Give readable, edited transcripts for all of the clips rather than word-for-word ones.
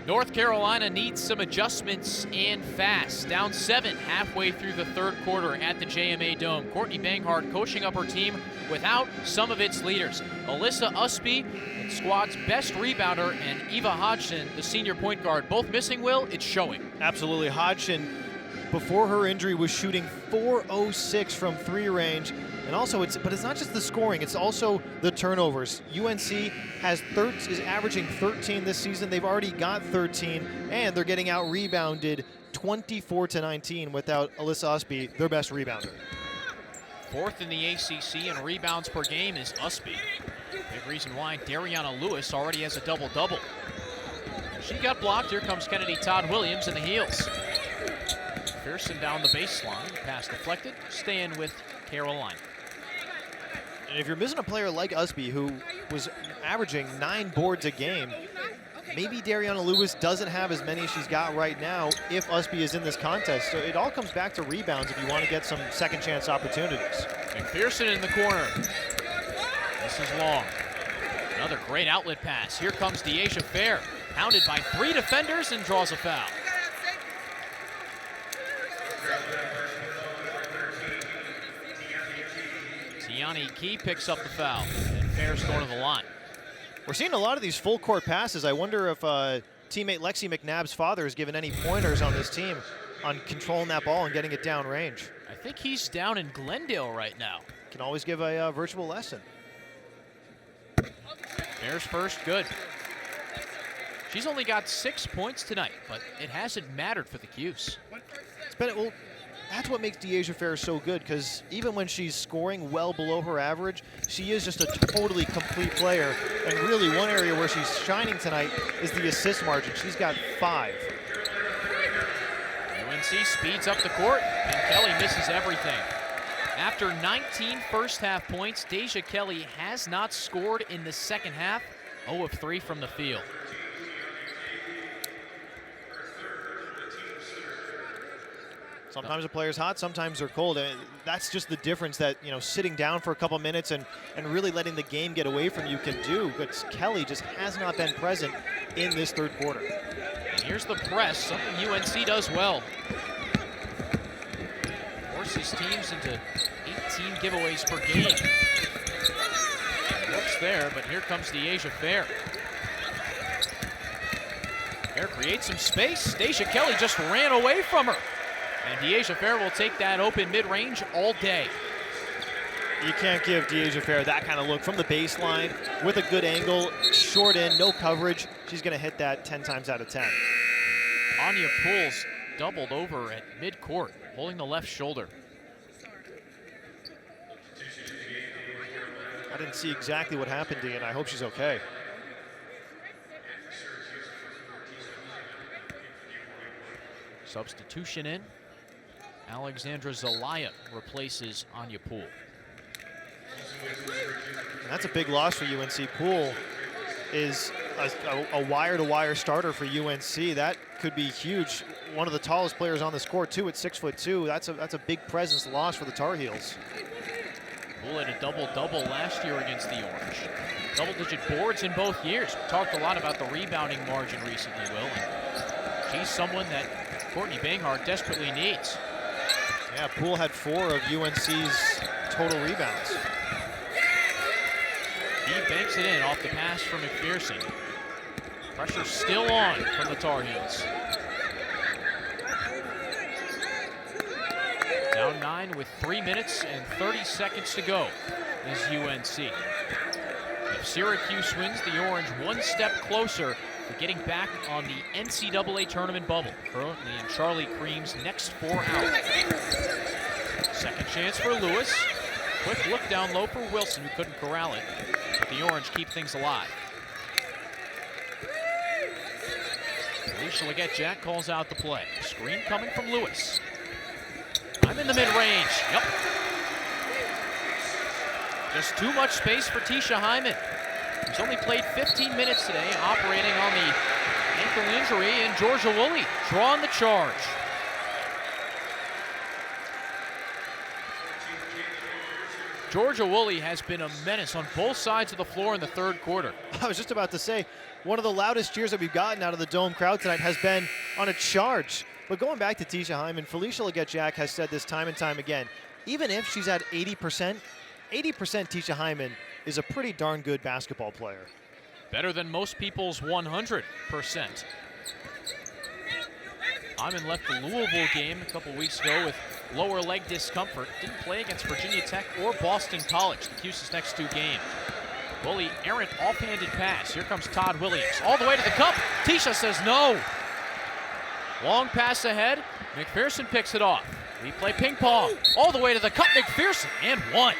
North Carolina needs some adjustments and fast. Down 7 halfway through the third quarter at the JMA Dome. Courtney Banghart coaching up her team without some of its leaders. Alyssa Usby, the squad's best rebounder, and Eva Hodgson, the senior point guard, both missing. Will, it's showing. Absolutely. Hodgson, before her injury, was shooting .406 from three range. And also, but it's not just the scoring, it's also the turnovers. UNC is averaging 13 this season. They've already got 13, and they're getting out rebounded 24-19 without Alyssa Usby, their best rebounder. Fourth in the ACC in rebounds per game is Usby. Big reason why Dariana Lewis already has a double-double. She got blocked. Here comes Kennedy Todd Williams in the heels. Pearson down the baseline, pass deflected, staying with Carolina. And if you're missing a player like Usby, who was averaging 9 boards a game, maybe Dariana Lewis doesn't have as many as she's got right now if Usby is in this contest. So it all comes back to rebounds if you want to get some second chance opportunities. McPherson in the corner. This is long. Another great outlet pass. Here comes Deasia Fair, pounded by 3 defenders and draws a foul. Tiani Key picks up the foul, and Fair's going to the line. We're seeing a lot of these full court passes. I wonder if teammate Lexi McNabb's father has given any pointers on this team on controlling that ball and getting it down range. I think he's down in Glendale right now. Can always give a virtual lesson. Fair's first, good. She's only got 6 points tonight, but it hasn't mattered for the Cuse. Well, that's what makes Deasia Fair so good, because even when she's scoring well below her average, she is just a totally complete player. And really, one area where she's shining tonight is the assist margin. She's got 5. UNC speeds up the court, and Kelly misses everything. After 19 first-half points, Deja Kelly has not scored in the second half. 0 of 3 from the field. Sometimes a player's hot, sometimes they're cold. And that's just the difference that, sitting down for a couple minutes and really letting the game get away from you can do. But Kelly just has not been present in this third quarter. And here's the press, something UNC does well. Forces teams into 18 giveaways per game. Works there, but here comes Deasia Fair. Fair creates some space. Deja Kelly just ran away from her. And Deasia Fair will take that open mid-range all day. You can't give Deasia Fair that kind of look from the baseline with a good angle, short in, no coverage. She's going to hit that 10 times out of 10. Anya Pools doubled over at mid-court, holding the left shoulder. I didn't see exactly what happened to you, and I hope she's okay. Substitution in. Alexandra Zelaya replaces Anya Poole. And that's a big loss for UNC. Poole is a wire-to-wire starter for UNC. That could be huge. One of the tallest players on this court, too, at 6'2". That's a big presence loss for the Tar Heels. Poole had a double-double last year against the Orange. Double-digit boards in both years. We talked a lot about the rebounding margin recently, Will. And she's someone that Courtney Banghart desperately needs. Yeah, Poole had 4 of UNC's total rebounds. He banks it in off the pass from McPherson. Pressure still on from the Tar Heels. Down 9 with 3 minutes and 30 seconds to go is UNC. If Syracuse wins, the Orange one step closer to getting back on the NCAA tournament bubble, currently in Charlie Cream's next 4 out. Second chance for Lewis. Quick look down low for Wilson, who couldn't corral it. But the Orange keep things alive. Alicia Leggett-Jack calls out the play. Screen coming from Lewis. I'm in the mid-range. Yep. Just too much space for Tisha Hyman. He's only played 15 minutes today, operating on the ankle injury, and Georgia Woolley drawing the charge. Georgia Woolley has been a menace on both sides of the floor in the third quarter. I was just about to say, one of the loudest cheers that we've gotten out of the Dome crowd tonight has been on a charge. But going back to Tisha Hyman, Felicia Leggett-Jack has said this time and time again. Even if she's at 80% Tisha Hyman is a pretty darn good basketball player. Better than most people's 100%. Hyman left the Louisville game a couple weeks ago with lower leg discomfort. Didn't play against Virginia Tech or Boston College, the Cuse's next two games. Woolley, errant offhanded pass. Here comes Todd Williams. All the way to the cup. Tisha says no. Long pass ahead. McPherson picks it off. We play ping pong. All the way to the cup. McPherson and one.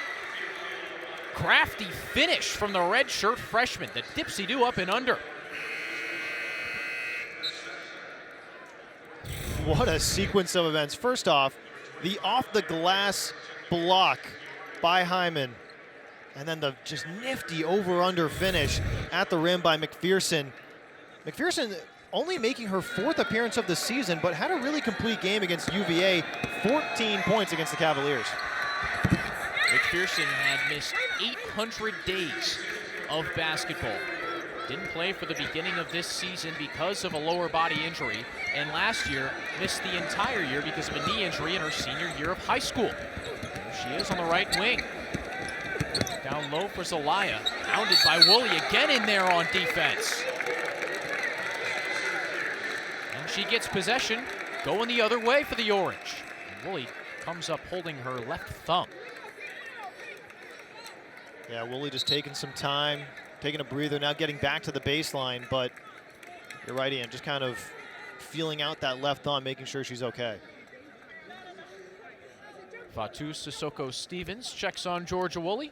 Crafty finish from the red shirt freshman. The dipsy-do up and under. What a sequence of events. First off, the off-the-glass block by Hyman, and then the just nifty over-under finish at the rim by McPherson. McPherson only making her 4th appearance of the season, but had a really complete game against UVA, 14 points against the Cavaliers. McPherson had missed 800 days of basketball. Didn't play for the beginning of this season because of a lower body injury, and last year missed the entire year because of a knee injury in her senior year of high school. There she is on the right wing. Down low for Zelaya, pounded by Woolley again in there on defense. And she gets possession, going the other way for the Orange. And Woolley comes up holding her left thumb. Yeah, Woolley just taking some time, taking a breather, now getting back to the baseline, but you're right, Ian, just kind of feeling out that left thumb, making sure she's okay. Fatu Sissoko-Stevens checks on Georgia Woolley.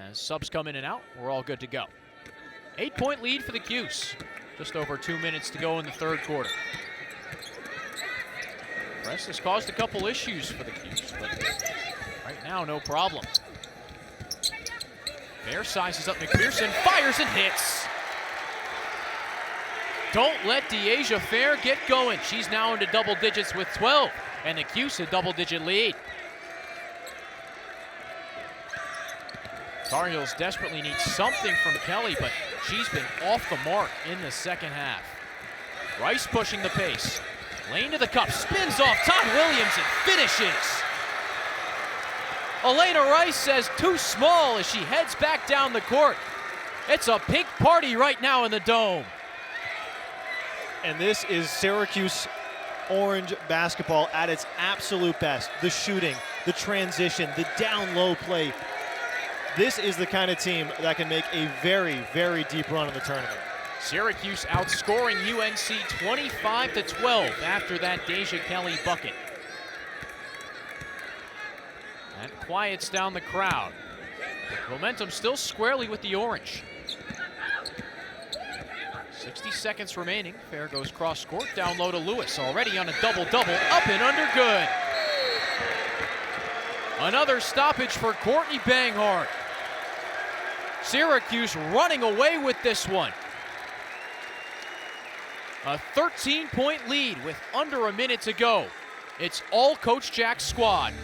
As subs come in and out, we're all good to go. 8-point lead for the Cuse. Just over 2 minutes to go in the third quarter. Press has caused a couple issues for the Cuse, but right now, no problem. Fair sizes up McPherson, fires and hits. Don't let DeAsia Fair get going. She's now into double digits with 12, and the Cuse a double-digit lead. Tar Heels desperately need something from Kelly, but she's been off the mark in the second half. Rice pushing the pace. Lane to the cup, spins off Todd Williams and finishes. Elena Rice says too small as she heads back down the court. It's a pink party right now in the Dome. And this is Syracuse Orange basketball at its absolute best. The shooting, the transition, the down low play. This is the kind of team that can make a very, very deep run in the tournament. Syracuse outscoring UNC 25-12 after that Deja Kelly bucket. That quiets down the crowd. Momentum still squarely with the Orange. 60 seconds remaining. Fair goes cross court, down low to Lewis. Already on a double-double, up and under, good. Another stoppage for Courtney Banghart. Syracuse running away with this one. A 13-point lead with under a minute to go. It's all Coach Jack's squad.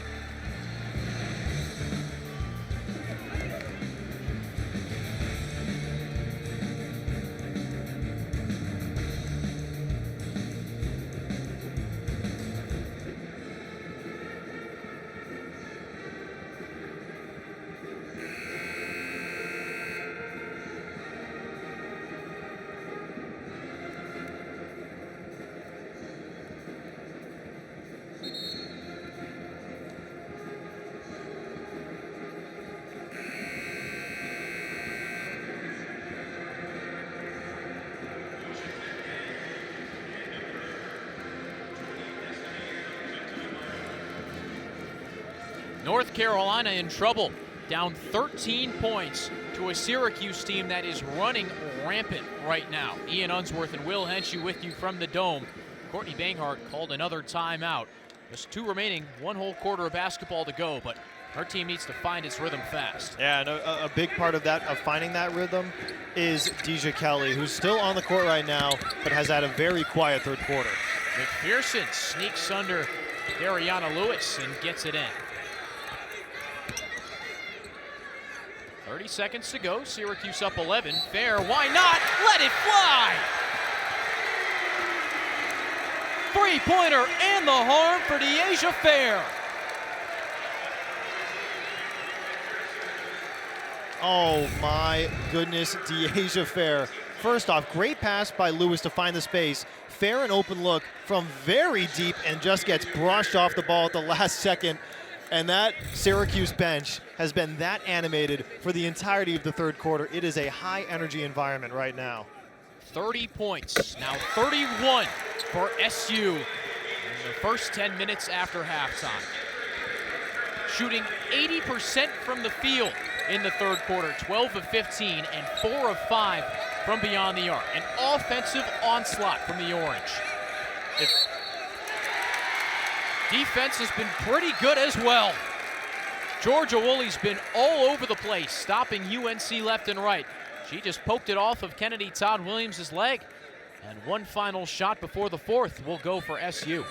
North Carolina in trouble, down 13 points to a Syracuse team that is running rampant right now. Ian Unsworth and Will Hentschel with you from the Dome. Courtney Banghart called another timeout. Just 2 remaining, 1 whole quarter of basketball to go, but our team needs to find its rhythm fast. Yeah, and a big part of that, of finding that rhythm, is Deja Kelly, who's still on the court right now, but has had a very quiet third quarter. McPherson sneaks under Dariana Lewis and gets it in. 30 seconds to go. Syracuse up 11. Fair. Why not? Let it fly! Three-pointer and the harm for Deasia Fair. Oh my goodness, Deasia Fair. First off, great pass by Lewis to find the space. Fair and open look from very deep and just gets brushed off the ball at the last second. And that Syracuse bench has been that animated for the entirety of the third quarter. It is a high energy environment right now. 30 points, now 31 for SU in the first 10 minutes after halftime. Shooting 80% from the field in the third quarter, 12 of 15 and 4 of 5 from beyond the arc. An offensive onslaught from the Orange. Defense has been pretty good as well. Georgia Woolley's been all over the place, stopping UNC left and right. She just poked it off of Kennedy Todd Williams' leg. And one final shot before the fourth will go for SU.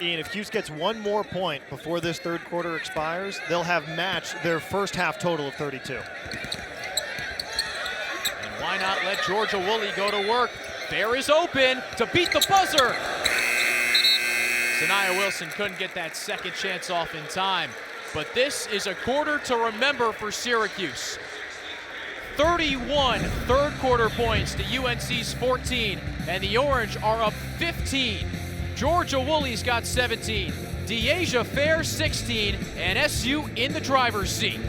Ian, if Cuse gets one more point before this third quarter expires, they'll have matched their first half total of 32. And why not let Georgia Woolley go to work? Fair is open to beat the buzzer. Sanaya Wilson couldn't get that second chance off in time. But this is a quarter to remember for Syracuse. 31 third quarter points to UNC's 14, and the Orange are up 15. Georgia Woolley's got 17, Deasia Fair 16, and SU in the driver's seat.